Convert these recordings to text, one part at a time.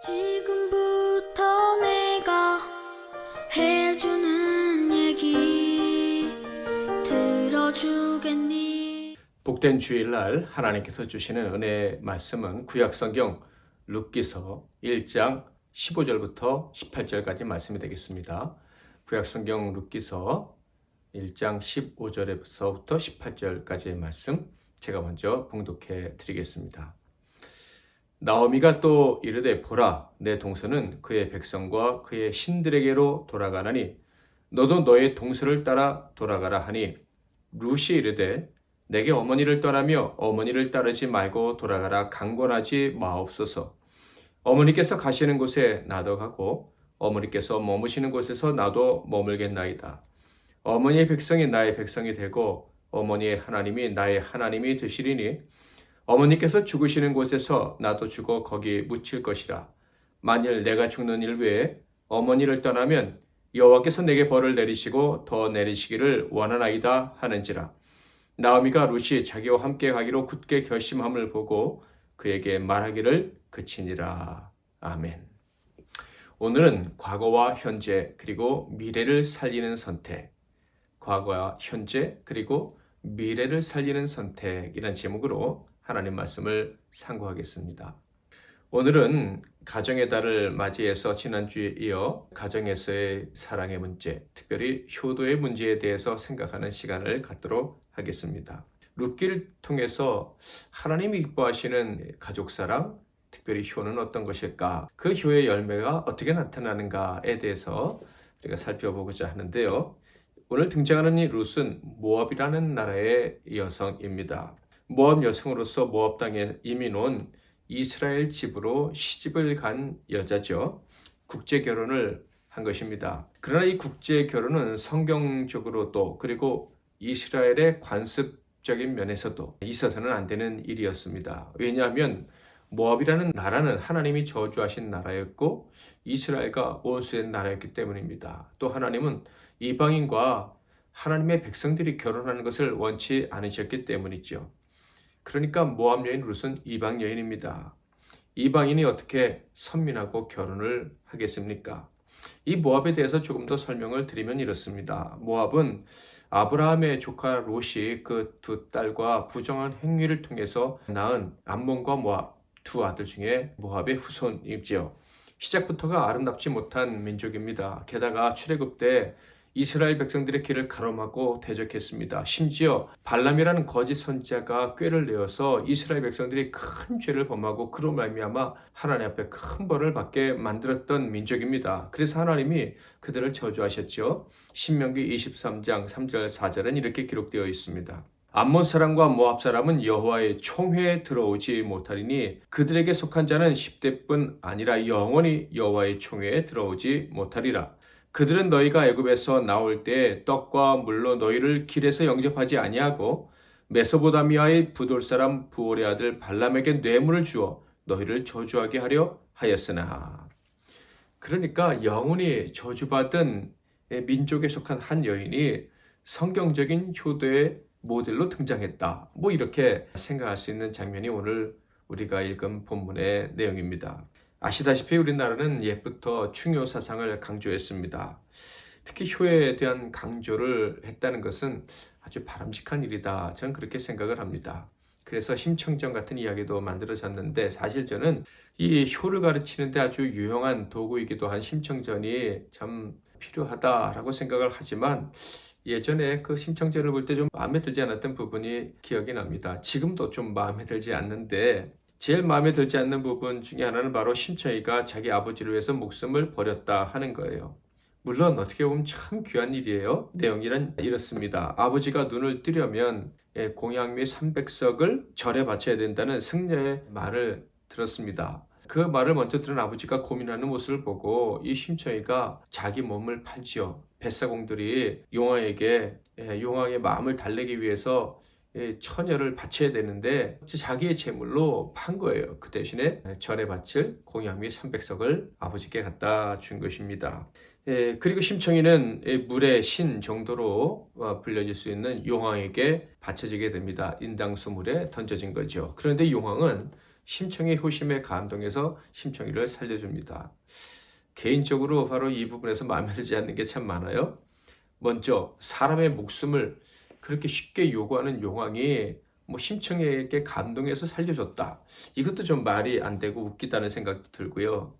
지금부터 내가 해주는 얘기 들어주겠니? 복된 주일날 하나님께서 주시는 은혜의 말씀은 구약성경 룻기서 1장 15절부터 18절까지 말씀이 되겠습니다. 구약성경 룻기서 1장 15절에서부터 18절까지의 말씀 제가 먼저 봉독해 드리겠습니다. 나오미가 또 이르되 보라 내 동서는 그의 백성과 그의 신들에게로 돌아가나니 너도 너의 동서를 따라 돌아가라 하니 룻이 이르되 내게 어머니를 떠나며 어머니를 따르지 말고 돌아가라 강권하지 마옵소서. 어머니께서 가시는 곳에 나도 가고 어머니께서 머무시는 곳에서 나도 머물겠나이다. 어머니의 백성이 나의 백성이 되고 어머니의 하나님이 나의 하나님이 되시리니 어머니께서 죽으시는 곳에서 나도 죽어 거기 묻힐 것이라. 만일 내가 죽는 일 외에 어머니를 떠나면 여호와께서 내게 벌을 내리시고 더 내리시기를 원하나이다 하는지라. 나오미가 룻이 자기와 함께 가기로 굳게 결심함을 보고 그에게 말하기를 그치니라. 아멘. 오늘은 과거와 현재 그리고 미래를 살리는 선택, 과거와 현재 그리고 미래를 살리는 선택이라는 제목으로 하나님 말씀을 상고하겠습니다. 오늘은 가정의 달을 맞이해서 지난주에 이어 가정에서의 사랑의 문제, 특별히 효도의 문제에 대해서 생각하는 시간을 갖도록 하겠습니다. 룻기를 통해서 하나님이 기뻐하시는 가족사랑, 특별히 효는 어떤 것일까? 그 효의 열매가 어떻게 나타나는가에 대해서 우리가 살펴보고자 하는데요. 오늘 등장하는 이 룻은 모압이라는 나라의 여성입니다. 모압 여성으로서 모압 땅에 이민 온 이스라엘 집으로 시집을 간 여자죠. 국제 결혼을 한 것입니다. 그러나 이 국제 결혼은 성경적으로도 그리고 이스라엘의 관습적인 면에서도 있어서는 안 되는 일이었습니다. 왜냐하면 모압이라는 나라는 하나님이 저주하신 나라였고 이스라엘과 원수된 나라였기 때문입니다. 또 하나님은 이방인과 하나님의 백성들이 결혼하는 것을 원치 않으셨기 때문이죠. 그러니까 모압 여인 룻은 이방 여인입니다. 이방인이 어떻게 선민하고 결혼을 하겠습니까? 이 모압에 대해서 조금 더 설명을 드리면 이렇습니다. 모압은 아브라함의 조카 롯이 그 두 딸과 부정한 행위를 통해서 낳은 암몬과 모압 두 아들 중에 모압의 후손이지요. 시작부터가 아름답지 못한 민족입니다. 게다가 출애굽 때 이스라엘 백성들의 길을 가로막고 대적했습니다. 심지어 발람이라는 거짓 선지자가 꾀를 내어서 이스라엘 백성들이 큰 죄를 범하고 그로 말미암아 하나님 앞에 큰 벌을 받게 만들었던 민족입니다. 그래서 하나님이 그들을 저주하셨죠. 신명기 23장 3절 4절은 이렇게 기록되어 있습니다. 암몬 사람과 모압 사람은 여호와의 총회에 들어오지 못하리니 그들에게 속한 자는 10대뿐 아니라 영원히 여호와의 총회에 들어오지 못하리라. 그들은 너희가 애굽에서 나올 때 떡과 물로 너희를 길에서 영접하지 아니하고 메소보다미아의 부돌 사람 부올의 아들 발람에게 뇌물을 주어 너희를 저주하게 하려 하였으나. 그러니까 영원히 저주받은 민족에 속한 한 여인이 성경적인 효도의 모델로 등장했다. 이렇게 생각할 수 있는 장면이 오늘 우리가 읽은 본문의 내용입니다. 아시다시피 우리나라는 옛부터 충효 사상을 강조했습니다. 특히 효에 대한 강조를 했다는 것은 아주 바람직한 일이다. 저는 그렇게 생각을 합니다. 그래서 심청전 같은 이야기도 만들어졌는데 사실 저는 이 효를 가르치는데 아주 유용한 도구이기도 한 심청전이 참 필요하다라고 생각을 하지만 예전에 그 심청전을 볼 때 좀 마음에 들지 않았던 부분이 기억이 납니다. 지금도 좀 마음에 들지 않는데 제일 마음에 들지 않는 부분 중에 하나는 바로 심청이가 자기 아버지를 위해서 목숨을 버렸다 하는 거예요. 물론 어떻게 보면 참 귀한 일이에요. 내용이란 이렇습니다. 아버지가 눈을 뜨려면 공양미 300석을 절에 바쳐야 된다는 승려의 말을 들었습니다. 그 말을 먼저 들은 아버지가 고민하는 모습을 보고 이 심청이가 자기 몸을 팔지요. 뱃사공들이 용왕에게 용왕의 마음을 달래기 위해서 처녀를 바쳐야 되는데 자기의 제물로 판 거예요. 그 대신에 절에 바칠 공양미 300석을 아버지께 갖다 준 것입니다. 그리고 심청이는 물의 신 정도로 불려질 수 있는 용왕에게 바쳐지게 됩니다. 인당수물에 던져진 거죠. 그런데 용왕은 심청이의 효심에 감동해서 심청이를 살려줍니다. 개인적으로 바로 이 부분에서 마음에 들지 않는 게 참 많아요. 먼저 사람의 목숨을 그렇게 쉽게 요구하는 용왕이 심청이에게 감동해서 살려줬다. 이것도 좀 말이 안 되고 웃기다는 생각도 들고요.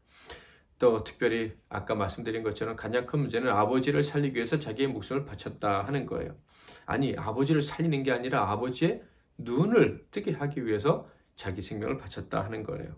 또 특별히 아까 말씀드린 것처럼 가장 큰 문제는 아버지를 살리기 위해서 자기의 목숨을 바쳤다 하는 거예요. 아니, 아버지를 살리는 게 아니라 아버지의 눈을 뜨게 하기 위해서 자기 생명을 바쳤다 하는 거예요.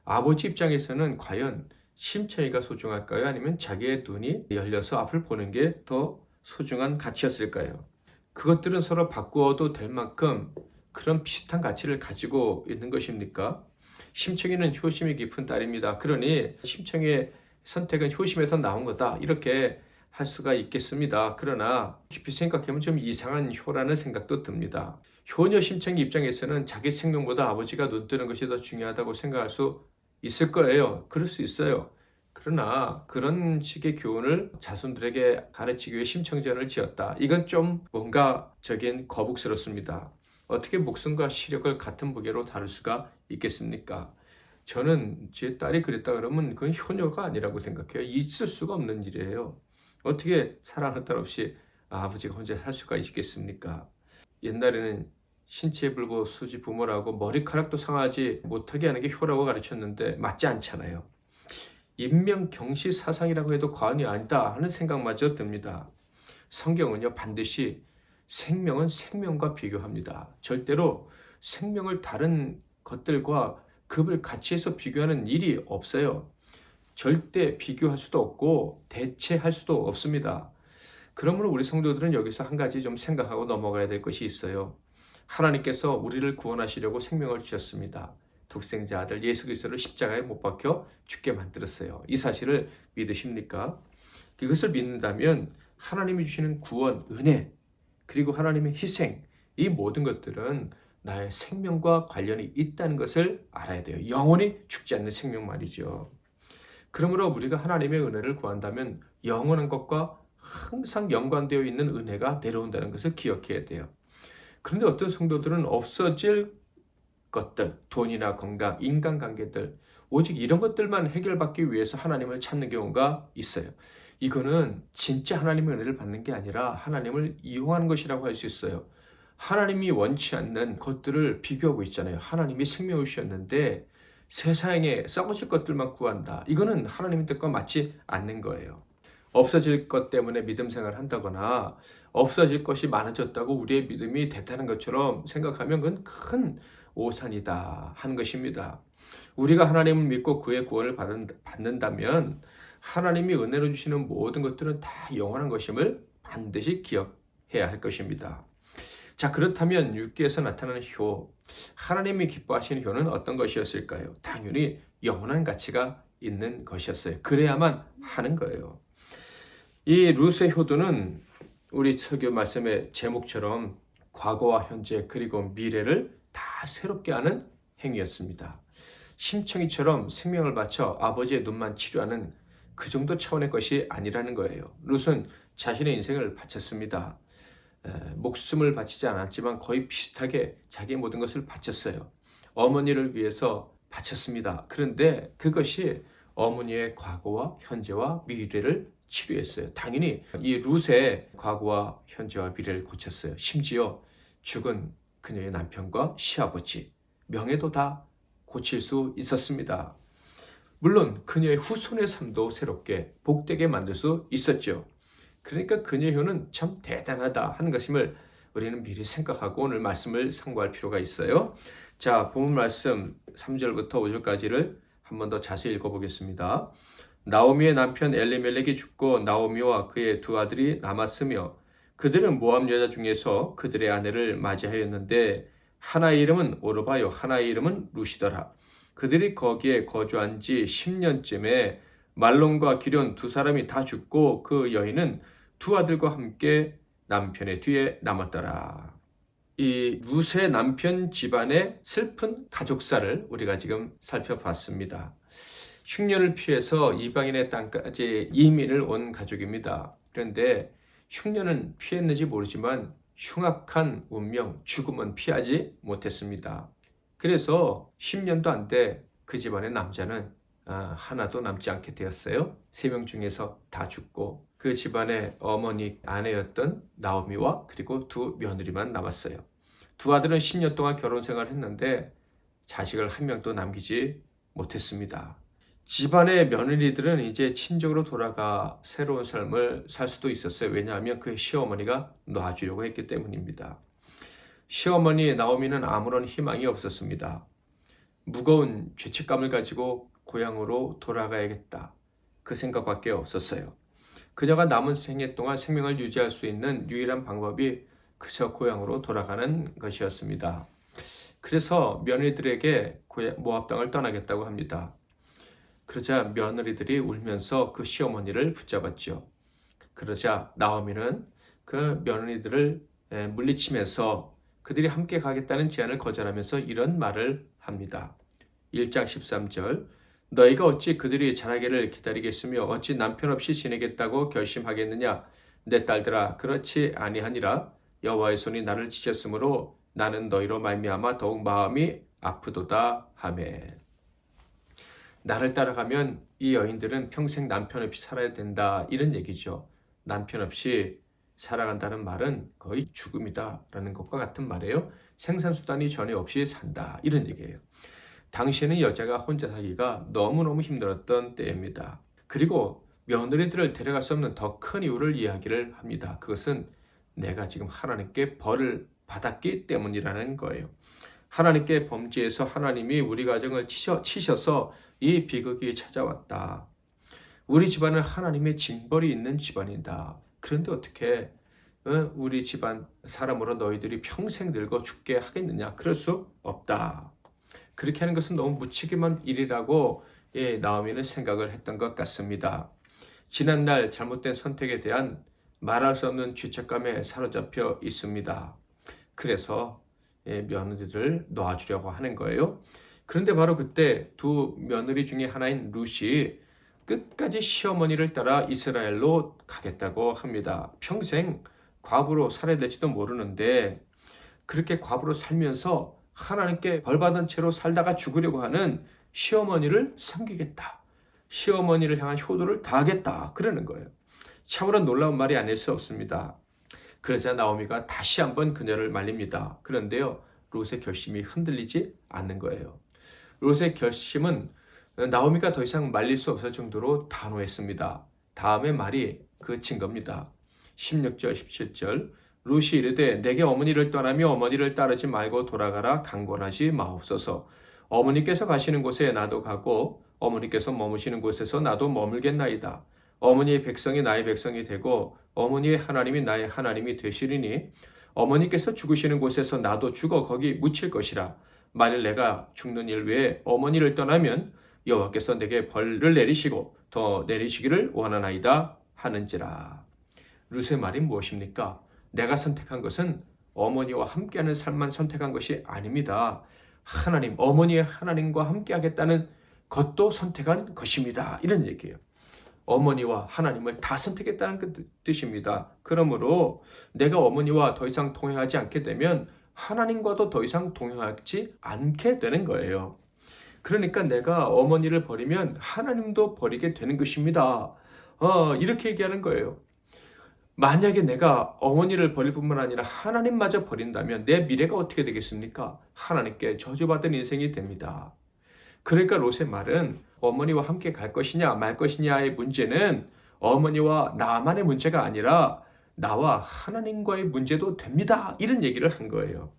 아버지 입장에서는 과연 심청이가 소중할까요? 아니면 자기의 눈이 열려서 앞을 보는 게 더 소중한 가치였을까요? 그것들은 서로 바꾸어도 될 만큼 그런 비슷한 가치를 가지고 있는 것입니까? 심청이는 효심이 깊은 딸입니다. 그러니 심청이의 선택은 효심에서 나온 거다. 이렇게 할 수가 있겠습니다. 그러나 깊이 생각하면 좀 이상한 효라는 생각도 듭니다. 효녀 심청이 입장에서는 자기 생명보다 아버지가 눈 뜨는 것이 더 중요하다고 생각할 수 있을 거예요. 그럴 수 있어요. 그러나 그런 식의 교훈을 자손들에게 가르치기 위해 심청전을 지었다. 이건 좀 뭔가 저긴 거북스럽습니다. 어떻게 목숨과 시력을 같은 무게로 다룰 수가 있겠습니까? 저는 제 딸이 그랬다 그러면 그건 효녀가 아니라고 생각해요. 있을 수가 없는 일이에요. 어떻게 사랑하는 딸 없이 아버지가 혼자 살 수가 있겠습니까? 옛날에는 신체불고 수지 부모라고 머리카락도 상하지 못하게 하는 게 효라고 가르쳤는데 맞지 않잖아요. 인명경시 사상이라고 해도 과언이 아니다 하는 생각마저 듭니다. 성경은요, 반드시 생명은 생명과 비교합니다. 절대로 생명을 다른 것들과 급을 같이 해서 비교하는 일이 없어요. 절대 비교할 수도 없고 대체할 수도 없습니다. 그러므로 우리 성도들은 여기서 한 가지 좀 생각하고 넘어가야 될 것이 있어요. 하나님께서 우리를 구원하시려고 생명을 주셨습니다. 독생자 아들 예수 그리스도를 십자가에 못 박혀 죽게 만들었어요. 이 사실을 믿으십니까? 이것을 믿는다면 하나님이 주시는 구원, 은혜, 그리고 하나님의 희생, 이 모든 것들은 나의 생명과 관련이 있다는 것을 알아야 돼요. 영원히 죽지 않는 생명 말이죠. 그러므로 우리가 하나님의 은혜를 구한다면 영원한 것과 항상 연관되어 있는 은혜가 내려온다는 것을 기억해야 돼요. 그런데 어떤 성도들은 없어질 것들, 돈이나 건강, 인간관계들, 오직 이런 것들만 해결받기 위해서 하나님을 찾는 경우가 있어요. 이거는 진짜 하나님의 은혜를 받는 게 아니라 하나님을 이용하는 것이라고 할 수 있어요. 하나님이 원치 않는 것들을 비교하고 있잖아요. 하나님이 생명을 주셨는데 세상에 썩어질 것들만 구한다. 이거는 하나님의 뜻과 맞지 않는 거예요. 없어질 것 때문에 믿음 생활을 한다거나 없어질 것이 많아졌다고 우리의 믿음이 됐다는 것처럼 생각하면 그건 큰 오산이다 하는 것입니다. 우리가 하나님을 믿고 그의 구원을 받는다면 하나님이 은혜로 주시는 모든 것들은 다 영원한 것임을 반드시 기억해야 할 것입니다. 자, 그렇다면 6기에서 나타나는 효, 하나님이 기뻐하시는 효는 어떤 것이었을까요? 당연히 영원한 가치가 있는 것이었어요. 그래야만 하는 거예요. 이 룻의 효도는 우리 설교 말씀의 제목처럼 과거와 현재 그리고 미래를 다 새롭게 하는 행위였습니다. 심청이처럼 생명을 바쳐 아버지의 눈만 치료하는 그 정도 차원의 것이 아니라는 거예요. 룻은 자신의 인생을 바쳤습니다. 목숨을 바치지 않았지만 거의 비슷하게 자기의 모든 것을 바쳤어요. 어머니를 위해서 바쳤습니다. 그런데 그것이 어머니의 과거와 현재와 미래를 치료했어요. 당연히 이 룻의 과거와 현재와 미래를 고쳤어요. 심지어 죽은 그녀의 남편과 시아버지, 명예도 다 고칠 수 있었습니다. 물론 그녀의 후손의 삶도 새롭게 복되게 만들 수 있었죠. 그러니까 그녀의 효는 참 대단하다 하는 것임을 우리는 미리 생각하고 오늘 말씀을 상고할 필요가 있어요. 자, 본문 말씀 3절부터 5절까지를 한 번 더 자세히 읽어보겠습니다. 나오미의 남편 엘리멜렉이 죽고 나오미와 그의 두 아들이 남았으며 그들은 모압 여자 중에서 그들의 아내를 맞이하였는데 하나의 이름은 오르바요 하나의 이름은 룻이더라. 그들이 거기에 거주한 지 10년쯤에 말론과 기련 두 사람이 다 죽고 그 여인은 두 아들과 함께 남편의 뒤에 남았더라. 이 룻의 남편 집안의 슬픈 가족사를 우리가 지금 살펴봤습니다. 흉년을 피해서 이방인의 땅까지 이민을 온 가족입니다. 그런데 흉년은 피했는지 모르지만 흉악한 운명, 죽음은 피하지 못했습니다. 그래서 10년도 안 돼 그 집안의 남자는 하나도 남지 않게 되었어요. 3명 중에서 다 죽고 그 집안의 어머니 아내였던 나오미와 그리고 2 며느리만 남았어요. 2 아들은 10년 동안 결혼 생활을 했는데 자식을 1명도 남기지 못했습니다. 집안의 며느리들은 이제 친정으로 돌아가 새로운 삶을 살 수도 있었어요. 왜냐하면 그 시어머니가 놔주려고 했기 때문입니다. 시어머니 나오미는 아무런 희망이 없었습니다. 무거운 죄책감을 가지고 고향으로 돌아가야겠다. 그 생각밖에 없었어요. 그녀가 남은 생애 동안 생명을 유지할 수 있는 유일한 방법이 그저 고향으로 돌아가는 것이었습니다. 그래서 며느리들에게 모압 땅을 떠나겠다고 합니다. 그러자 며느리들이 울면서 그 시어머니를 붙잡았죠. 그러자 나오미는 그 며느리들을 물리치면서 그들이 함께 가겠다는 제안을 거절하면서 이런 말을 합니다. 1장 13절 너희가 어찌 그들이 자라기를 기다리겠으며 어찌 남편 없이 지내겠다고 결심하겠느냐 내 딸들아 그렇지 아니하니라 여호와의 손이 나를 치셨으므로 나는 너희로 말미암아 더욱 마음이 아프도다 하매. 나를 따라가면 이 여인들은 평생 남편 없이 살아야 된다 이런 얘기죠. 남편 없이 살아간다는 말은 거의 죽음이다라는 것과 같은 말이에요. 생산수단이 전혀 없이 산다 이런 얘기예요. 당시에는 여자가 혼자 살기가 너무너무 힘들었던 때입니다. 그리고 며느리들을 데려갈 수 없는 더 큰 이유를 이야기를 합니다. 그것은 내가 지금 하나님께 벌을 받았기 때문이라는 거예요. 하나님께 범죄해서 하나님이 우리 가정을 치셔서 이 비극이 찾아왔다. 우리 집안은 하나님의 징벌이 있는 집안이다. 그런데 어떻게 우리 집안 사람으로 너희들이 평생 늙어 죽게 하겠느냐? 그럴 수 없다. 그렇게 하는 것은 너무 무책임한 일이라고 나오미는 생각을 했던 것 같습니다. 지난날 잘못된 선택에 대한 말할 수 없는 죄책감에 사로잡혀 있습니다. 그래서 며느리들을 놓아주려고 하는 거예요. 그런데 바로 그때 2 며느리 중에 하나인 룻이 끝까지 시어머니를 따라 이스라엘로 가겠다고 합니다. 평생 과부로 살아야 될지도 모르는데 그렇게 과부로 살면서 하나님께 벌받은 채로 살다가 죽으려고 하는 시어머니를 섬기겠다. 시어머니를 향한 효도를 다하겠다. 그러는 거예요. 참으로 놀라운 말이 아닐 수 없습니다. 그러자 나오미가 다시 한번 그녀를 말립니다. 그런데요, 롯의 결심이 흔들리지 않는 거예요. 롯의 결심은 나오미가 더 이상 말릴 수 없을 정도로 단호했습니다. 다음의 말이 그 증거입니다. 16절 17절 롯이 이르되 내게 어머니를 떠나며 어머니를 따르지 말고 돌아가라 강권하지 마옵소서. 어머니께서 가시는 곳에 나도 가고 어머니께서 머무시는 곳에서 나도 머물겠나이다. 어머니의 백성이 나의 백성이 되고 어머니의 하나님이 나의 하나님이 되시리니 어머니께서 죽으시는 곳에서 나도 죽어 거기 묻힐 것이라. 만일 내가 죽는 일 외에 어머니를 떠나면 여호와께서 내게 벌을 내리시고 더 내리시기를 원하나이다 하는지라. 룻의 말이 무엇입니까? 내가 선택한 것은 어머니와 함께하는 삶만 선택한 것이 아닙니다. 하나님, 어머니의 하나님과 함께하겠다는 것도 선택한 것입니다. 이런 얘기예요. 어머니와 하나님을 다 선택했다는 그 뜻입니다. 그러므로 내가 어머니와 더 이상 동행하지 않게 되면 하나님과도 더 이상 동행하지 않게 되는 거예요. 그러니까 내가 어머니를 버리면 하나님도 버리게 되는 것입니다. 이렇게 얘기하는 거예요. 만약에 내가 어머니를 버릴 뿐만 아니라 하나님마저 버린다면 내 미래가 어떻게 되겠습니까? 하나님께 저주받은 인생이 됩니다. 그러니까 롯의 말은 어머니와 함께 갈 것이냐 말 것이냐의 문제는 어머니와 나만의 문제가 아니라 나와 하나님과의 문제도 됩니다. 이런 얘기를 한 거예요.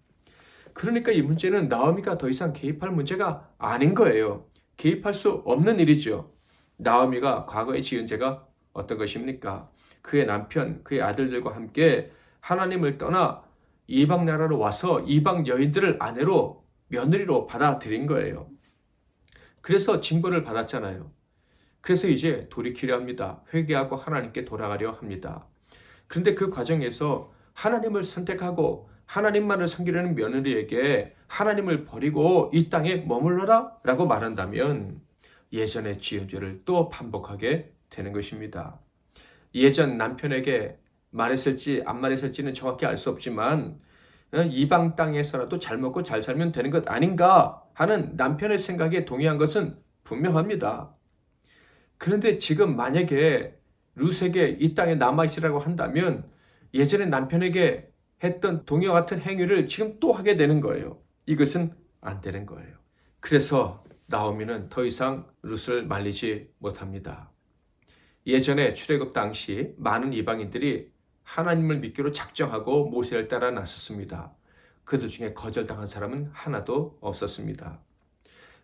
그러니까 이 문제는 나오미가 더 이상 개입할 문제가 아닌 거예요. 개입할 수 없는 일이죠. 나오미가 과거에 지은 죄가 어떤 것입니까? 그의 남편, 그의 아들들과 함께 하나님을 떠나 이방 나라로 와서 이방 여인들을 아내로 며느리로 받아들인 거예요. 그래서 징벌을 받았잖아요. 그래서 이제 돌이키려 합니다. 회개하고 하나님께 돌아가려 합니다. 그런데 그 과정에서 하나님을 선택하고 하나님만을 섬기려는 며느리에게 하나님을 버리고 이 땅에 머물러라 라고 말한다면 예전의 지은 죄를 또 반복하게 되는 것입니다. 예전 남편에게 말했을지 안 말했을지는 정확히 알 수 없지만 이방 땅에서라도 잘 먹고 잘 살면 되는 것 아닌가 하는 남편의 생각에 동의한 것은 분명합니다. 그런데 지금 만약에 룻에게 이 땅에 남아있으라고 한다면 예전에 남편에게 했던 동의와 같은 행위를 지금 또 하게 되는 거예요. 이것은 안 되는 거예요. 그래서 나오미는 더 이상 룻을 말리지 못합니다. 예전에 출애굽 당시 많은 이방인들이 하나님을 믿기로 작정하고 모세를 따라 나섰습니다. 그들 중에 거절당한 사람은 하나도 없었습니다.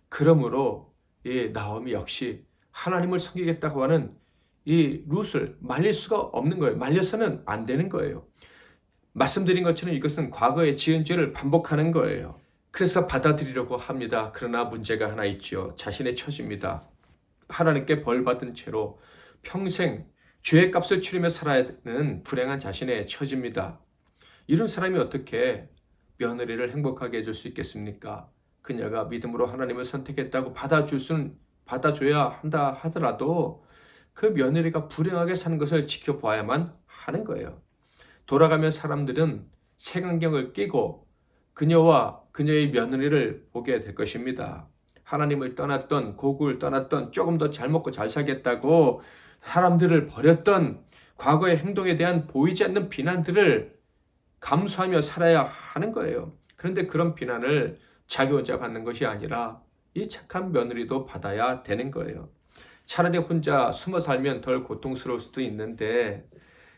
그러므로 이 나오미 역시 하나님을 섬기겠다고 하는 이 룻을 말릴 수가 없는 거예요. 말려서는 안 되는 거예요. 말씀드린 것처럼 이것은 과거에 지은 죄를 반복하는 거예요. 그래서 받아들이려고 합니다. 그러나 문제가 하나 있죠. 자신의 처지입니다. 하나님께 벌받은 채로 평생 죄의 값을 치르며 살아야 하는 불행한 자신의 처지입니다. 이런 사람이 어떻게 며느리를 행복하게 해줄 수 있겠습니까? 그녀가 믿음으로 하나님을 선택했다고 받아줘야 한다 하더라도 그 며느리가 불행하게 사는 것을 지켜봐야만 하는 거예요. 돌아가면 사람들은 색안경을 끼고 그녀와 그녀의 며느리를 보게 될 것입니다. 하나님을 떠났던, 고국을 떠났던, 조금 더 잘 먹고 잘 살겠다고 사람들을 버렸던 과거의 행동에 대한 보이지 않는 비난들을 감수하며 살아야 하는 거예요. 그런데 그런 비난을 자기 혼자 받는 것이 아니라 이 착한 며느리도 받아야 되는 거예요. 차라리 혼자 숨어 살면 덜 고통스러울 수도 있는데,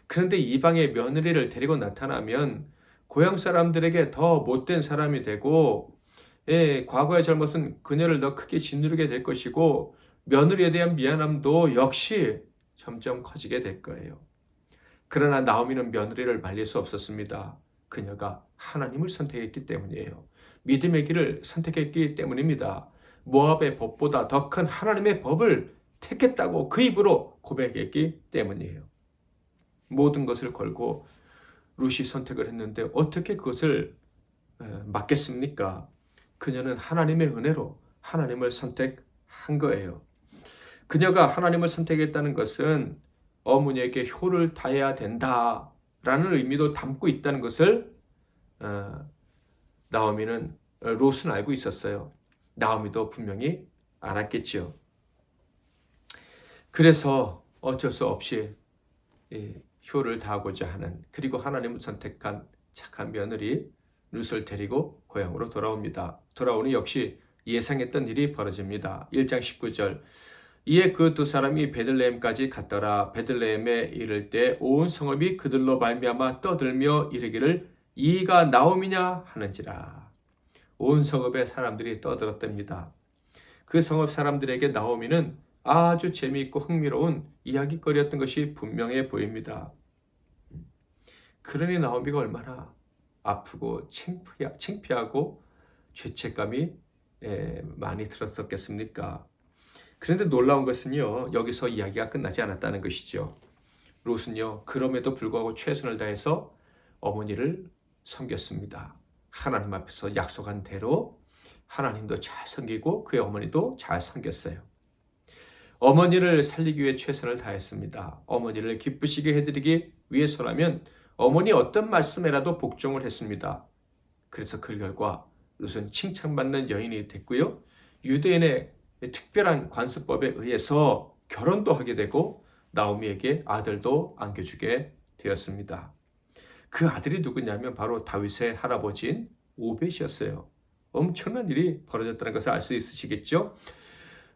그런데 이방의 며느리를 데리고 나타나면 고향 사람들에게 더 못된 사람이 되고, 과거의 잘못은 그녀를 더 크게 짓누르게 될 것이고, 며느리에 대한 미안함도 역시 점점 커지게 될 거예요. 그러나 나오미는 며느리를 말릴 수 없었습니다. 그녀가 하나님을 선택했기 때문이에요. 믿음의 길을 선택했기 때문입니다. 모압의 법보다 더 큰 하나님의 법을 택했다고 그 입으로 고백했기 때문이에요. 모든 것을 걸고 룻이 선택을 했는데 어떻게 그것을 막겠습니까? 그녀는 하나님의 은혜로 하나님을 선택한 거예요. 그녀가 하나님을 선택했다는 것은 어머니에게 효를 다해야 된다라는 의미도 담고 있다는 것을 나오미는 롯은 알고 있었어요. 나오미도 분명히 알았겠죠. 그래서 어쩔 수 없이 효를 다하고자 하는, 그리고 하나님을 선택한 착한 며느리 룻을 데리고 고향으로 돌아옵니다. 돌아오니 역시 예상했던 일이 벌어집니다. 1장 19절 이에 그 두 사람이 베들레헴까지 갔더라. 베들레헴에 이를 때 온 성읍이 그들로 말미암아 떠들며 이르기를 이가 나오미냐 하는지라. 온 성읍의 사람들이 떠들었답니다. 그 성읍 사람들에게 나오미는 아주 재미있고 흥미로운 이야기거리였던 것이 분명해 보입니다. 그러니 나오미가 얼마나 아프고 창피하고 죄책감이 많이 들었었겠습니까? 그런데 놀라운 것은요, 여기서 이야기가 끝나지 않았다는 것이죠. 롯은요, 그럼에도 불구하고 최선을 다해서 어머니를 섬겼습니다. 하나님 앞에서 약속한 대로 하나님도 잘 섬기고 그의 어머니도 잘 섬겼어요. 어머니를 살리기 위해 최선을 다했습니다. 어머니를 기쁘시게 해드리기 위해서라면 어머니 어떤 말씀에라도 복종을 했습니다. 그래서 그 결과 롯은 칭찬받는 여인이 됐고요. 유대인의 특별한 관습법에 의해서 결혼도 하게 되고 나오미에게 아들도 안겨주게 되었습니다. 그 아들이 누구냐면 바로 다윗의 할아버지인 오벳이었어요. 엄청난 일이 벌어졌다는 것을 알 수 있으시겠죠?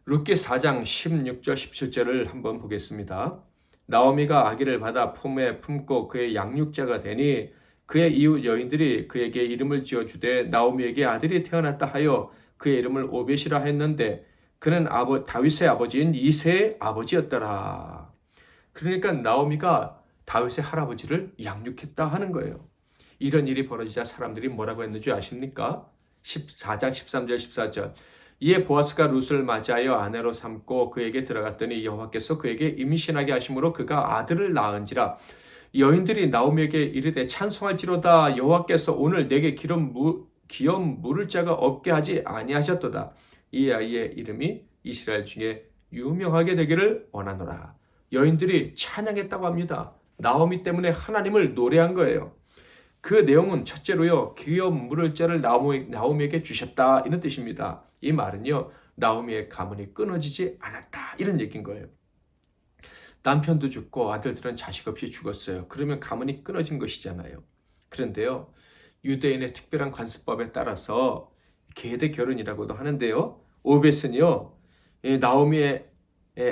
룻기 4장 16절 17절을 한번 보겠습니다. 나오미가 아기를 받아 품에 품고 그의 양육자가 되니 그의 이웃 여인들이 그에게 이름을 지어주되 나오미에게 아들이 태어났다 하여 그의 이름을 오벳이라 했는데 그는 다윗의 아버지인 이새의 아버지였더라. 그러니까 나오미가 다윗의 할아버지를 양육했다 하는 거예요. 이런 일이 벌어지자 사람들이 뭐라고 했는지 아십니까? 4장 13절 14절 이에 보아스가 룻을 맞이하여 아내로 삼고 그에게 들어갔더니 여호와께서 그에게 임신하게 하심으로 그가 아들을 낳은지라. 여인들이 나오미에게 이르되 찬송할지로다. 여호와께서 오늘 내게 기업 물을 자가 없게 하지 아니하셨도다. 이 아이의 이름이 이스라엘 중에 유명하게 되기를 원하노라. 여인들이 찬양했다고 합니다. 나오미 때문에 하나님을 노래한 거예요. 그 내용은 첫째로요, 기업 물을 자를 나오미에게 주셨다 이런 뜻입니다. 이 말은요, 나오미의 가문이 끊어지지 않았다 이런 얘기인 거예요. 남편도 죽고 아들들은 자식 없이 죽었어요. 그러면 가문이 끊어진 것이잖아요. 그런데요, 유대인의 특별한 관습법에 따라서 계대 결혼이라고도 하는데요, 오벳은요, 나오미의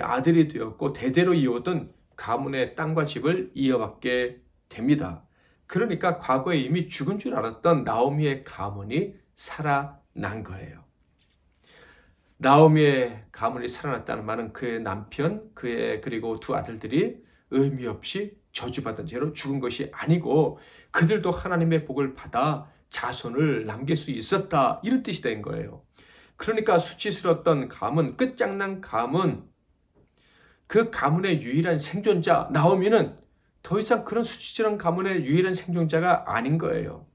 아들이 되었고 대대로 이어오던 가문의 땅과 집을 이어받게 됩니다. 그러니까 과거에 이미 죽은 줄 알았던 나오미의 가문이 살아난 거예요. 나오미의 가문이 살아났다는 말은 그의 남편, 그리고 두 아들들이 의미 없이 저주받은 채로 죽은 것이 아니고 그들도 하나님의 복을 받아 자손을 남길 수 있었다 이런 뜻이 된 거예요. 그러니까 수치스러웠던 가문, 끝장난 가문, 그 가문의 유일한 생존자 나오미는 더 이상 그런 수치스러운 가문의 유일한 생존자가 아닌 거예요.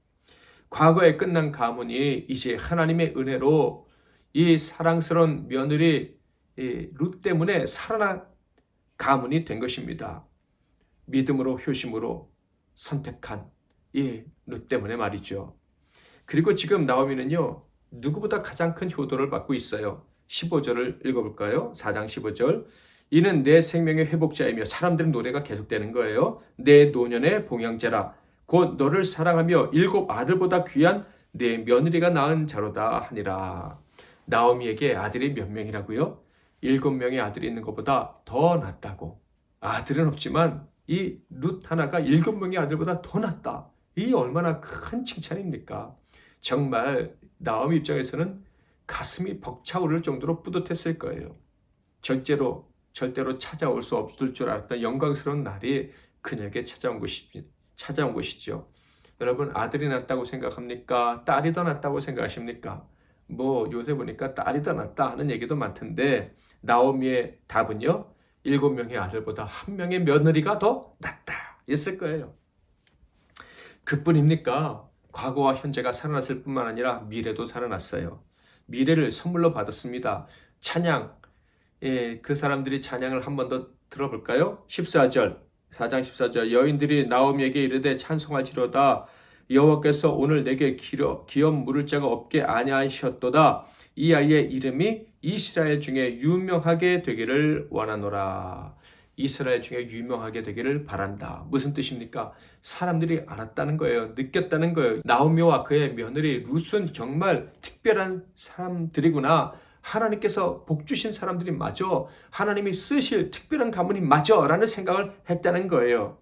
과거에 끝난 가문이 이제 하나님의 은혜로 이 사랑스러운 며느리 룻 때문에 살아난 가문이 된 것입니다. 믿음으로 효심으로 선택한 이 룻 때문에 말이죠. 그리고 지금 나오미는요, 누구보다 가장 큰 효도를 받고 있어요. 15절을 읽어볼까요? 4장 15절. 이는 내 생명의 회복자이며 사람들의 노래가 계속되는 거예요. 내 노년의 봉양자라. 곧 너를 사랑하며 7 아들보다 귀한 내 며느리가 낳은 자로다 하니라. 나오미에게 아들이 몇 명이라고요? 7명의 아들이 있는 것보다 더 낫다고. 아들은 없지만 이 룻 하나가 7명의 아들보다 더 낫다. 이 얼마나 큰 칭찬입니까? 정말 나오미 입장에서는 가슴이 벅차오를 정도로 뿌듯했을 거예요. 절대로 찾아올 수 없을 줄 알았던 영광스러운 날이 그녀에게 찾아온 것이죠. 여러분, 아들이 낫다고 생각합니까? 딸이 더 낫다고 생각하십니까? 요새 보니까 딸이 더 낫다 하는 얘기도 많던데, 나오미의 답은요, 7명의 아들보다 1명의 며느리가 더 낫다 였을 거예요. 그뿐입니까? 과거와 현재가 살아났을 뿐만 아니라 미래도 살아났어요. 미래를 선물로 받았습니다. 찬양, 그 사람들이 찬양을 한 번 더 들어볼까요? 14절, 4장 14절. 여인들이 나오미에게 이르되 찬송할지로다. 여호와께서 오늘 내게 기업 물을 자가 없게 아니하셨도다. 이 아이의 이름이 이스라엘 중에 유명하게 되기를 원하노라. 이스라엘 중에 유명하게 되기를 바란다. 무슨 뜻입니까? 사람들이 알았다는 거예요. 느꼈다는 거예요. 나오미와 그의 며느리 룻은 정말 특별한 사람들이구나. 하나님께서 복 주신 사람들이 맞아. 하나님이 쓰실 특별한 가문이 맞아. 라는 생각을 했다는 거예요.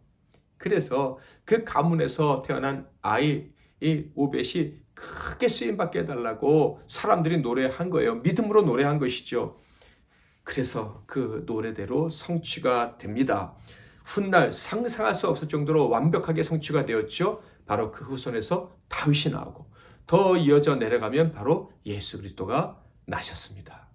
그래서 그 가문에서 태어난 아이, 이 오벳이 크게 쓰임받게 해달라고 사람들이 노래한 거예요. 믿음으로 노래한 것이죠. 그래서 그 노래대로 성취가 됩니다. 훗날 상상할 수 없을 정도로 완벽하게 성취가 되었죠. 바로 그 후손에서 다윗이 나오고 더 이어져 내려가면 바로 예수 그리스도가 나셨습니다.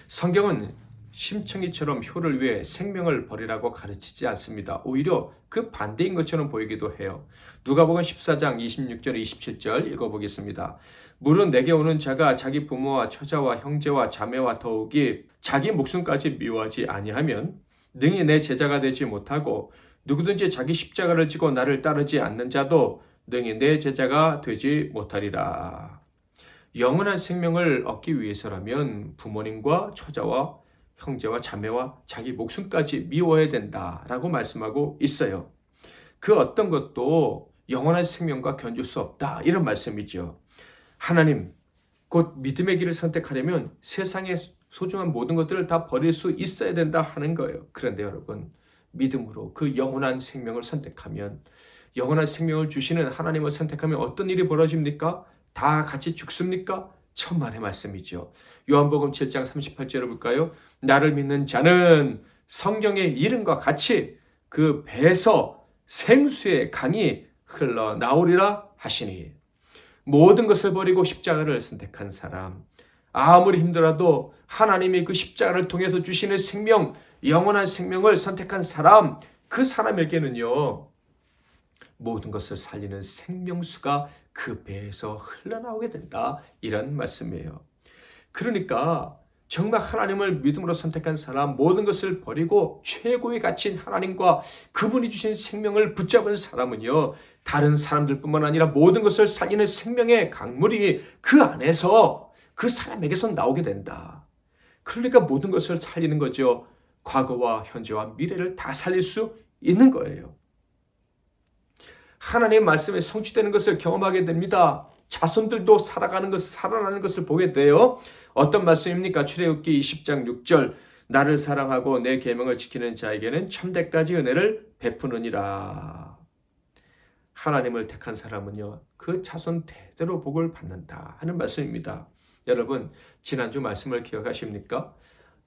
성경은 심청이처럼 효를 위해 생명을 버리라고 가르치지 않습니다. 오히려 그 반대인 것처럼 보이기도 해요. 누가복음 14장 26절 27절 읽어보겠습니다. 물은 내게 오는 자가 자기 부모와 처자와 형제와 자매와 더욱이 자기 목숨까지 미워하지 아니하면 능히 내 제자가 되지 못하고 누구든지 자기 십자가를 지고 나를 따르지 않는 자도 능히 내 제자가 되지 못하리라. 영원한 생명을 얻기 위해서라면 부모님과 처자와 형제와 자매와 자기 목숨까지 미워해야 된다라고 말씀하고 있어요. 그 어떤 것도 영원한 생명과 견줄 수 없다 이런 말씀이죠. 하나님, 곧 믿음의 길을 선택하려면 세상의 소중한 모든 것들을 다 버릴 수 있어야 된다 하는 거예요. 그런데 여러분, 믿음으로 그 영원한 생명을 선택하면, 영원한 생명을 주시는 하나님을 선택하면 어떤 일이 벌어집니까? 다 같이 죽습니까? 천만의 말씀이죠. 요한복음 7장 38절을 볼까요? 나를 믿는 자는 성경의 이름과 같이 그 배에서 생수의 강이 흘러나오리라 하시니, 모든 것을 버리고 십자가를 선택한 사람, 아무리 힘들어도 하나님이 그 십자가를 통해서 주시는 생명, 영원한 생명을 선택한 사람, 그 사람에게는요, 모든 것을 살리는 생명수가 그 배에서 흘러나오게 된다 이런 말씀이에요. 그러니까 정말 하나님을 믿음으로 선택한 사람, 모든 것을 버리고 최고의 가치인 하나님과 그분이 주신 생명을 붙잡은 사람은요, 다른 사람들뿐만 아니라 모든 것을 살리는 생명의 강물이 그 안에서 그 사람에게서 나오게 된다. 그러니까 모든 것을 살리는 거죠. 과거와 현재와 미래를 다 살릴 수 있는 거예요. 하나님의 말씀에 성취되는 것을 경험하게 됩니다. 자손들도 살아나는 것을 보게 돼요. 어떤 말씀입니까? 출애굽기 20장 6절, 나를 사랑하고 내 계명을 지키는 자에게는 천대까지 은혜를 베푸느니라. 하나님을 택한 사람은요, 그 자손 대대로 복을 받는다 하는 말씀입니다. 여러분, 지난주 말씀을 기억하십니까?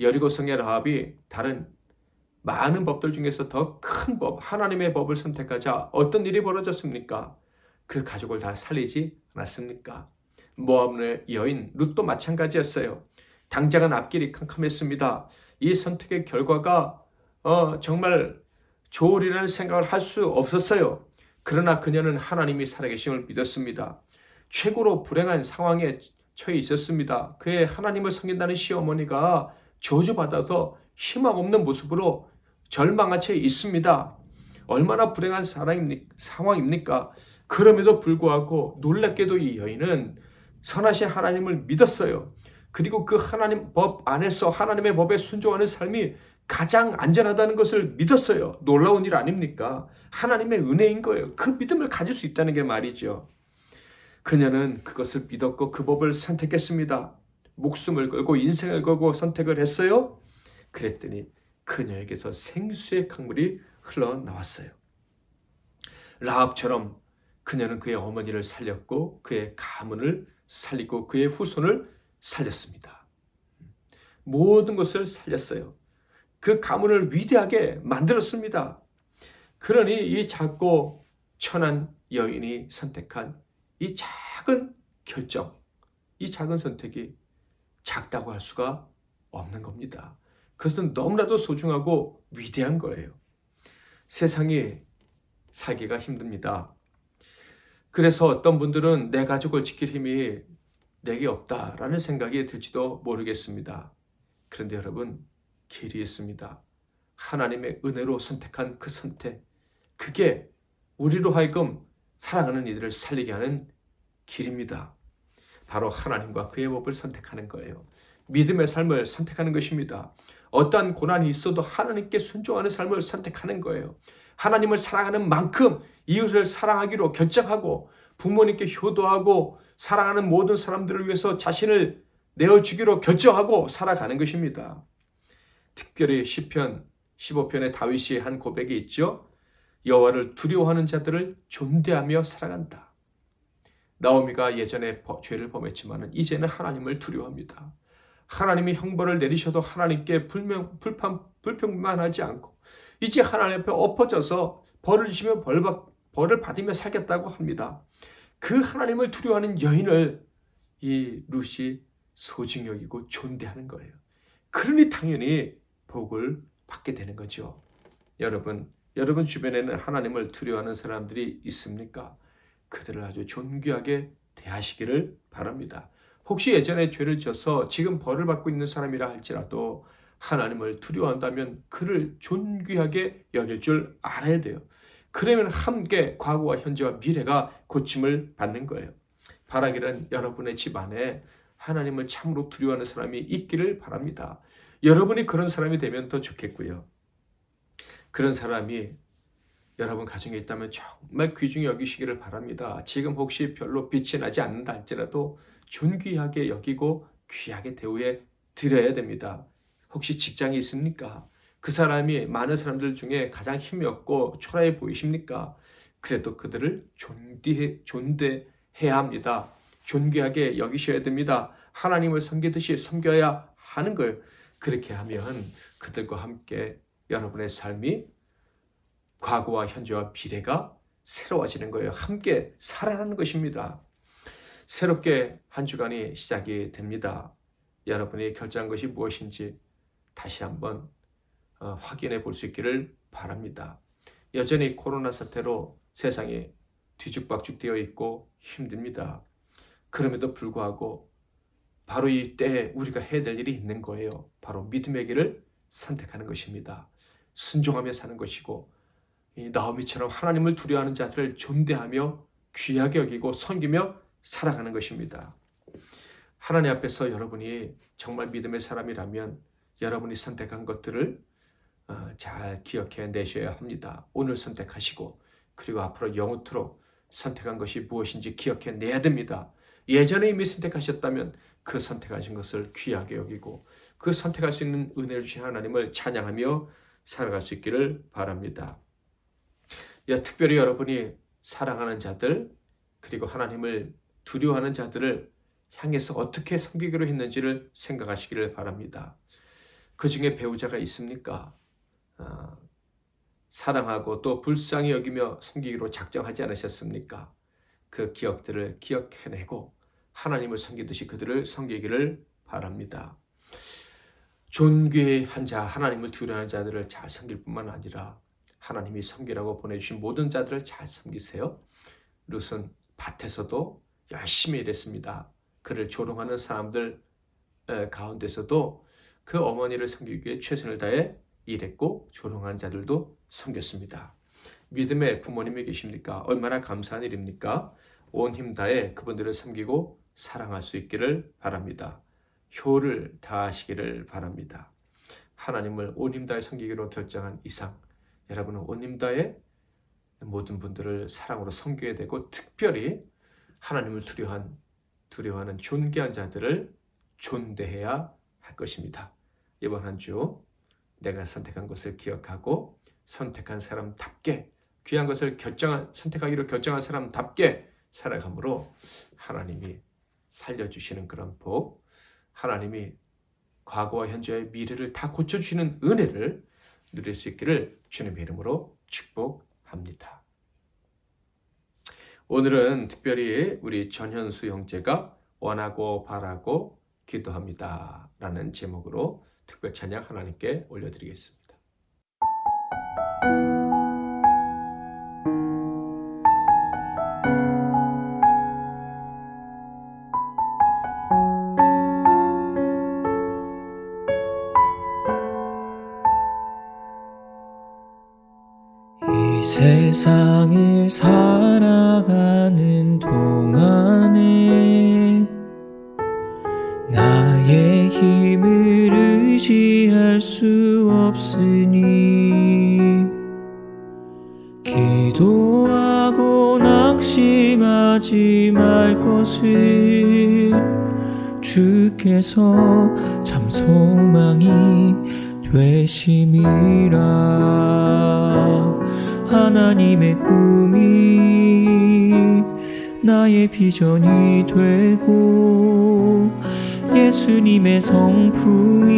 여리고성의 라합이 다른 많은 법들 중에서 더 큰 법, 하나님의 법을 선택하자 어떤 일이 벌어졌습니까? 그 가족을 다 살리지 않았습니까? 모압의 여인 룻도 마찬가지였어요. 당장은 앞길이 캄캄했습니다. 이 선택의 결과가 정말 좋으리라는 생각을 할 수 없었어요. 그러나 그녀는 하나님이 살아계심을 믿었습니다. 최고로 불행한 상황에 처해 있었습니다. 그의 하나님을 섬긴다는 시어머니가 저주받아서 희망 없는 모습으로 절망한 채 있습니다. 얼마나 불행한 상황입니까? 그럼에도 불구하고 놀랍게도 이 여인은 선하신 하나님을 믿었어요. 그리고 그 하나님 법 안에서 하나님의 법에 순종하는 삶이 가장 안전하다는 것을 믿었어요. 놀라운 일 아닙니까? 하나님의 은혜인 거예요. 그 믿음을 가질 수 있다는 게 말이죠. 그녀는 그것을 믿었고 그 법을 선택했습니다. 목숨을 걸고 인생을 걸고 선택을 했어요. 그랬더니 그녀에게서 생수의 강물이 흘러나왔어요. 라합처럼 그녀는 그의 어머니를 살렸고 그의 가문을 살리고 그의 후손을 살렸습니다. 모든 것을 살렸어요. 그 가문을 위대하게 만들었습니다. 그러니 이 작고 천한 여인이 선택한 이 작은 결정, 이 작은 선택이 작다고 할 수가 없는 겁니다. 그것은 너무나도 소중하고 위대한 거예요. 세상이 살기가 힘듭니다. 그래서 어떤 분들은 내 가족을 지킬 힘이 내게 없다라는 생각이 들지도 모르겠습니다. 그런데 여러분, 길이 있습니다. 하나님의 은혜로 선택한 그 선택, 그게 우리로 하여금 사랑하는 이들을 살리게 하는 길입니다. 바로 하나님과 그의 법을 선택하는 거예요. 믿음의 삶을 선택하는 것입니다. 어떠한 고난이 있어도 하나님께 순종하는 삶을 선택하는 거예요. 하나님을 사랑하는 만큼 이웃을 사랑하기로 결정하고 부모님께 효도하고 사랑하는 모든 사람들을 위해서 자신을 내어주기로 결정하고 살아가는 것입니다. 특별히 시편 15편에 다윗이 한 고백이 있죠. 여호와를 두려워하는 자들을 존대하며 살아간다. 나오미가 예전에 죄를 범했지만 이제는 하나님을 두려워합니다. 하나님이 형벌을 내리셔도 하나님께 불평만하지 않고 이제 하나님 앞에 엎어져서 벌을 주시며 벌을 받으며 살겠다고 합니다. 그 하나님을 두려워하는 여인을 이 룻이 소중히 여기고 존대하는 거예요. 그러니 당연히 복을 받게 되는 거죠. 여러분 주변에는 하나님을 두려워하는 사람들이 있습니까? 그들을 아주 존귀하게 대하시기를 바랍니다. 혹시 예전에 죄를 지어서 지금 벌을 받고 있는 사람이라 할지라도 하나님을 두려워한다면 그를 존귀하게 여길 줄 알아야 돼요. 그러면 함께 과거와 현재와 미래가 고침을 받는 거예요. 바라기는 여러분의 집안에 하나님을 참으로 두려워하는 사람이 있기를 바랍니다. 여러분이 그런 사람이 되면 더 좋겠고요. 그런 사람이 여러분 가정에 있다면 정말 귀중히 여기시기를 바랍니다. 지금 혹시 별로 빛이 나지 않는다 할지라도 존귀하게 여기고 귀하게 대우해 드려야 됩니다. 혹시 직장이 있습니까? 그 사람이 많은 사람들 중에 가장 힘이 없고 초라해 보이십니까? 그래도 그들을 존대해야 합니다. 존귀하게 여기셔야 됩니다. 하나님을 섬기듯이 섬겨야 하는 거예요. 그렇게 하면 그들과 함께 여러분의 삶이 과거와 현재와 미래가 새로워지는 거예요. 함께 살아가는 것입니다. 새롭게 한 주간이 시작이 됩니다. 여러분이 결정한 것이 무엇인지 다시 한번 확인해 볼 수 있기를 바랍니다. 여전히 코로나 사태로 세상이 뒤죽박죽 되어 있고 힘듭니다. 그럼에도 불구하고 바로 이 때에 우리가 해야 될 일이 있는 거예요. 바로 믿음의 길을 선택하는 것입니다. 순종하며 사는 것이고, 이 나오미처럼 하나님을 두려워하는 자들을 존대하며 귀하게 여기고 섬기며 살아가는 것입니다. 하나님 앞에서 여러분이 정말 믿음의 사람이라면 여러분이 선택한 것들을 잘 기억해 내셔야 합니다. 오늘 선택하시고 그리고 앞으로 영원토록 선택한 것이 무엇인지 기억해 내야 됩니다. 예전에 이미 선택하셨다면 그 선택하신 것을 귀하게 여기고 그 선택할 수 있는 은혜를 주신 하나님을 찬양하며 살아갈 수 있기를 바랍니다. 특별히 여러분이 사랑하는 자들 그리고 하나님을 두려워하는 자들을 향해서 어떻게 섬기기로 했는지를 생각하시기를 바랍니다. 그 중에 배우자가 있습니까? 사랑하고 또 불쌍히 여기며 섬기기로 작정하지 않으셨습니까? 그 기억들을 기억해내고 하나님을 섬기듯이 그들을 섬기기를 바랍니다. 존귀한 자, 하나님을 두려워하는 자들을 잘 섬길 뿐만 아니라 하나님이 섬기라고 보내주신 모든 자들을 잘 섬기세요. 룻은 밭에서도 열심히 일했습니다. 그를 조롱하는 사람들 가운데서도 그 어머니를 섬기기 위해 최선을 다해 일했고 조롱하는 자들도 섬겼습니다. 믿음의 부모님이 계십니까? 얼마나 감사한 일입니까? 온 힘 다해 그분들을 섬기고 사랑할 수 있기를 바랍니다. 효를 다하시기를 바랍니다. 하나님을 온 힘 다해 섬기기로 결정한 이상 여러분은 온 힘 다해 모든 분들을 사랑으로 섬겨야 되고 특별히 하나님을 두려워하는 존귀한 자들을 존대해야 할 것입니다. 이번 한 주 내가 선택한 것을 기억하고 선택한 사람답게 귀한 것을 선택하기로 결정한 사람답게 살아감으로 하나님이 살려주시는 그런 복, 하나님이 과거와 현재의 미래를 다 고쳐주시는 은혜를 누릴 수 있기를 주님의 이름으로 축복합니다. 오늘은 특별히 우리 전현수 형제가 원하고 바라고 기도합니다 라는 제목으로 특별 찬양 하나님께 올려드리겠습니다. 이 세상을 살아가는 동안에 나의 힘을 의지할 수 없으니 기도하고 낙심하지 말 것을 주께서 참 소망이 되심이라. 하나님의 꿈이 나의 비전이 되고 예수님의 성품이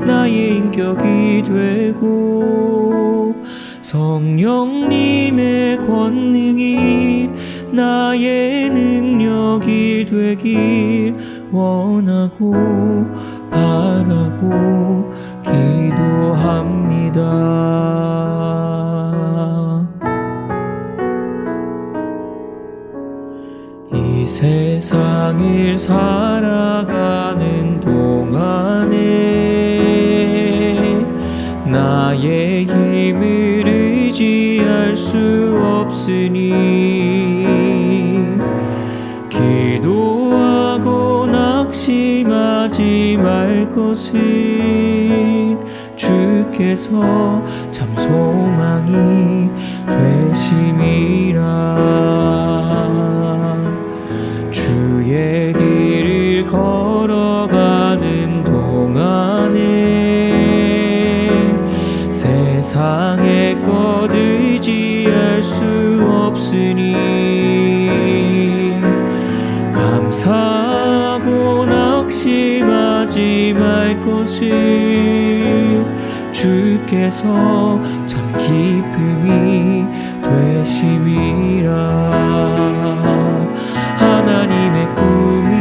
나의 인격이 되고 성령님의 권능이 나의 능력이 되길 원하고 바라고 기도합니다. 이 세상을 살아가는 동안에 나의 힘을 의지할 수 없으니 기도하고 낙심하지 말 것을 주께서 참 소망이 되심이라. 주의 길을 걸어가는 동안에 세상의 것 의지할 수 없으니 감사하고 낙심하지 말 것을 주께서 참 기쁨이 되심이라. 하나님의 꿈이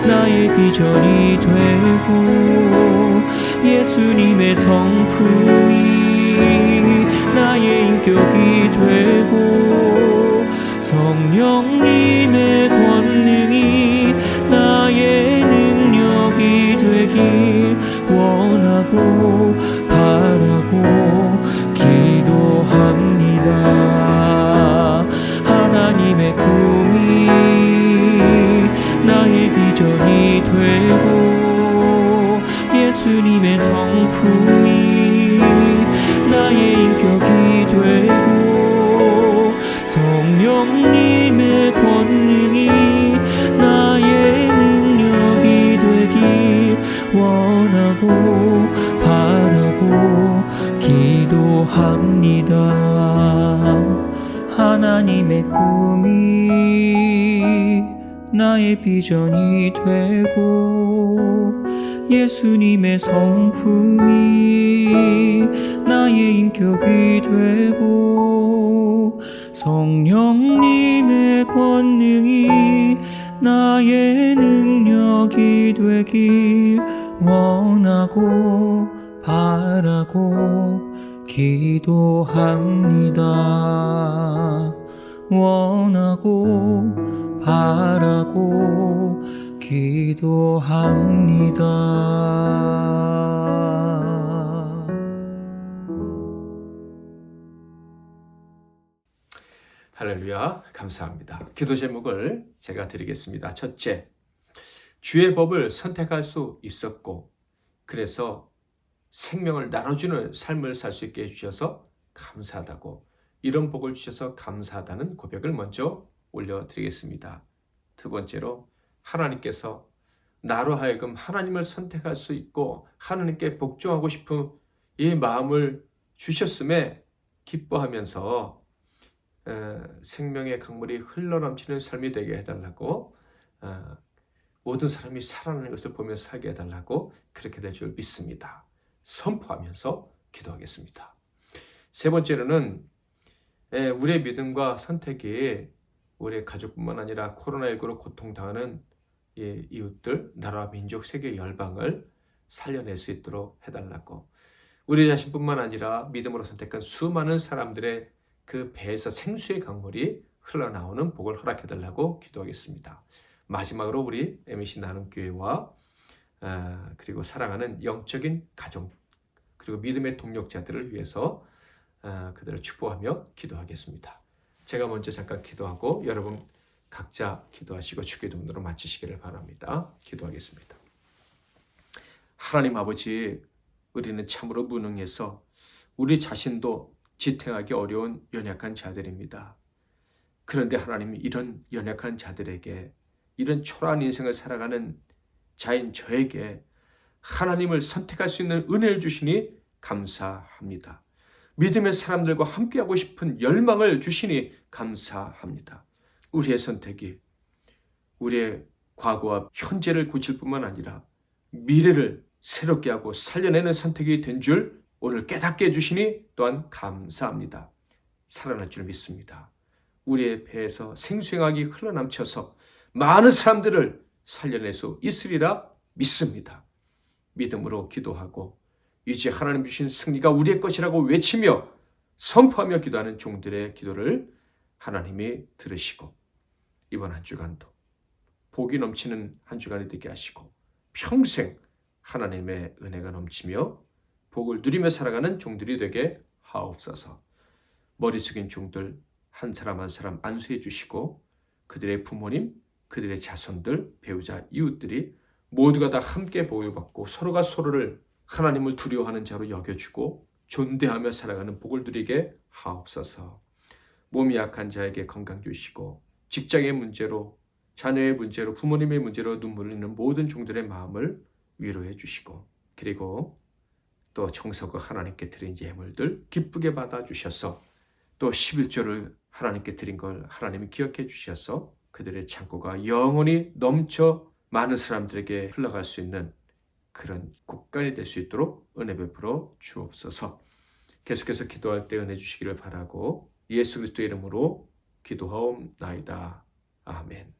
나의 비전이 되고 예수님의 성품이 나의 인격이 되고 성령님의 권능이 원하고 바라고 기도합니다. 하나님의 꿈이 나의 비전이 되고 예수님의 성품이 나의 인격이 되고 성령님의 권능이 나의 능력이 되길 원하고 바라고 기도합니다. 하나님의 꿈이 나의 비전이 되고 예수님의 성품이 나의 인격이 되고 성령님의 권능이 나의 능력이 되길 원하고 바라고 기도합니다. 원하고 바라고 기도합니다. 할렐루야, 감사합니다. 기도 제목을 제가 드리겠습니다. 첫째, 주의 법을 선택할 수 있었고 그래서 생명을 나눠주는 삶을 살 수 있게 해주셔서 감사하다고, 이런 복을 주셔서 감사하다는 고백을 먼저 올려드리겠습니다. 두 번째로, 하나님께서 나로 하여금 하나님을 선택할 수 있고 하나님께 복종하고 싶은 이 마음을 주셨음에 기뻐하면서 생명의 강물이 흘러넘치는 삶이 되게 해달라고, 모든 사람이 살아나는 것을 보면서 살게 해달라고 그렇게 될 줄 믿습니다. 선포하면서 기도하겠습니다. 세 번째로는 우리의 믿음과 선택이 우리의 가족뿐만 아니라 코로나19로 고통당하는 이웃들, 나라, 민족, 세계 열방을 살려낼 수 있도록 해달라고, 우리 자신뿐만 아니라 믿음으로 선택한 수많은 사람들의 그 배에서 생수의 강물이 흘러나오는 복을 허락해달라고 기도하겠습니다. 마지막으로 우리 MEC 나눔교회와 그리고 사랑하는 영적인 가족 그리고 믿음의 동력자들을 위해서 그들을 축복하며 기도하겠습니다. 제가 먼저 잠깐 기도하고 여러분 각자 기도하시고 주기도문으로 마치시기를 바랍니다. 기도하겠습니다. 하나님 아버지, 우리는 참으로 무능해서 우리 자신도 지탱하기 어려운 연약한 자들입니다. 그런데 하나님, 이런 연약한 자들에게, 이런 초라한 인생을 살아가는 자인 저에게 하나님을 선택할 수 있는 은혜를 주시니 감사합니다. 믿음의 사람들과 함께하고 싶은 열망을 주시니 감사합니다. 우리의 선택이 우리의 과거와 현재를 고칠 뿐만 아니라 미래를 새롭게 하고 살려내는 선택이 된 줄 오늘 깨닫게 해주시니 또한 감사합니다. 살아날 줄 믿습니다. 우리의 배에서 생수행하기 흘러넘쳐서 많은 사람들을 살려낼 수 있으리라 믿습니다. 믿음으로 기도하고 이제 하나님 주신 승리가 우리의 것이라고 외치며 선포하며 기도하는 종들의 기도를 하나님이 들으시고 이번 한 주간도 복이 넘치는 한 주간이 되게 하시고 평생 하나님의 은혜가 넘치며 복을 누리며 살아가는 종들이 되게 하옵소서. 머리 숙인 종들 한 사람 한 사람 안수해 주시고 그들의 부모님, 그들의 자손들, 배우자, 이웃들이 모두가 다 함께 보호받고 서로가 서로를 하나님을 두려워하는 자로 여겨주고 존대하며 살아가는 복을 누리게 하옵소서. 몸이 약한 자에게 건강 주시고 직장의 문제로, 자녀의 문제로, 부모님의 문제로 눈물 흘리는 모든 종들의 마음을 위로해 주시고 그리고 또 정성껏 하나님께 드린 예물들 기쁘게 받아주셔서 또 11조를 하나님께 드린 걸 하나님이 기억해 주셔서 그들의 창고가 영원히 넘쳐 많은 사람들에게 흘러갈 수 있는 그런 곳간이 될 수 있도록 은혜 베풀어 주옵소서. 계속해서 기도할 때 은혜 주시기를 바라고 예수 그리스도의 이름으로 기도하옵나이다. 아멘.